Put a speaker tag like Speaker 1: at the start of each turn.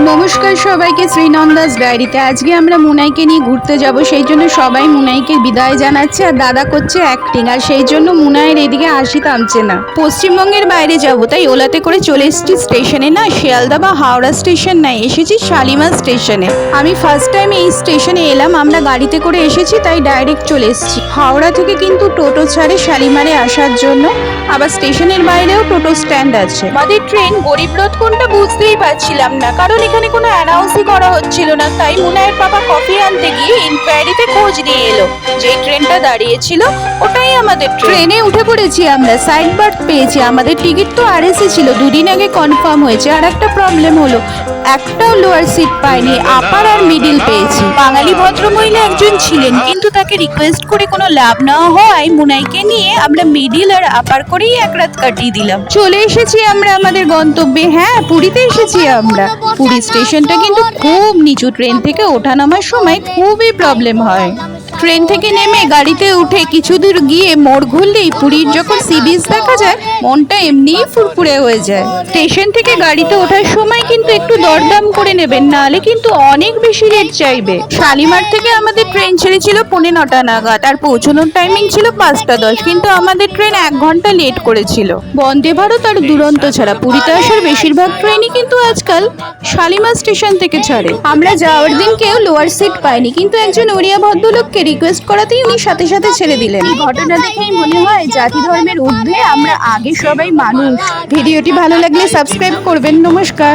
Speaker 1: নমস্কার সবাইকে শ্রীনন্দাস ডায়েরিতে। আজকে আমরা মুনাইকে নিয়ে ঘুরতে যাব, সেই জন্য সবাই মুনাইকে বিদায় জানাচ্ছে আর দাদা করছে অ্যাক্টিং, আর সেই জন্য মুনাইয়ের এদিকে হাসি থামছে না। পশ্চিমবঙ্গের বাইরে যাব তাই ওলাতে করে চলে এসেছি স্টেশনে, না শিয়ালদা বা হাওড়া স্টেশন নাই, এসেছি শালিমার স্টেশনে। আমি ফার্স্ট টাইম এই স্টেশনে এলাম, আমরা গাড়িতে করে এসেছি তাই ডাইরেক্ট চলে এসেছি। হাওড়া থেকে কিন্তু টোটো ছাড়ে শালিমারে আসার জন্য, আবার স্টেশনের বাইরেও টোটো স্ট্যান্ড আছে। আমাদের ট্রেন গরিবরথ কোনটা বুঝতেই পারছিলাম না, কারণ এখানে কোনো অ্যানাউন্সই করা হচ্ছিল না। তাই মুনায়ের বাবা কফি আনতে গিয়ে ইনকোয়ারিতে খোঁজ নিয়ে এলো, যে ট্রেনটা দাঁড়িয়েছিল ওটাই আমাদের ট্রেনে উঠে পড়েছি আমরা। সাইড বার্থ পেয়েছি, আমাদের টিকিট তো আরএসি ছিল, দুদিন আগে কনফার্ম হয়েছে। আর একটা প্রবলেম হলো, একটাও লোয়ার সিট পাইনি, আপার আর মিডিল পেয়েছি। বাঙালি ভদ্রমহিলা একজন ছিলেন, কিন্তু তাকে রিকোয়েস্ট করে কোনো লাভ না হওয়ায় মুনাইকে নিয়ে আমরা মিডিল আর আপার করেই এক রাত কাটিয়ে দিলাম। চলে এসেছি আমরা আমাদের গন্তব্যে। হ্যাঁ, পুরীতে এসেছি আমরা। পুরী স্টেশনটা কিন্তু খুব নিচু, ট্রেন থেকে ওঠা নামার সময় খুবই প্রবলেম হয়। ট্রেন থেকে নেমে গাড়িতে উঠে কিছু দূর গিয়ে মোড় ঘুরলেই পুরীর যখন সি বিচ দেখা যায়, মনটা এমনিই ফুরফুরে হয়ে যায়। স্টেশন থেকে গাড়িতে ওঠার সময় কিন্তু একটু দরদাম করে নেবেন, নাহলে কিন্তু অনেক বেশি রেট চাইবে। শালিমার থেকে আমাদের ট্রেন ছেড়েছিল 9:45 নাগাদ, আর পৌঁছানোর টাইমিং ছিল 5:10, কিন্তু আমাদের ট্রেন 1 ঘন্টা লেট করেছিল। বন্দে ভারত আর দুরন্ত ছাড়া পুরীতে আসার বেশিরভাগ ট্রেনই কিন্তু আজকাল শালিমার স্টেশন থেকে ছাড়ে। আমরা যাওয়ার দিন কেউ লোয়ার সিট পাইনি, কিন্তু একজন ওড়িয়া ভদ্রলোককে রিকোয়েস্ট করাতেই উনি সাথে সাথে ছেড়ে দিলেন। এই ঘটনা দেখেই মনে হয় জাতি ধর্মের ঊর্ধ্বে আমরা আগে সবাই মানুষ। ভিডিওটি ভালো লাগলে সাবস্ক্রাইব করবেন। নমস্কার।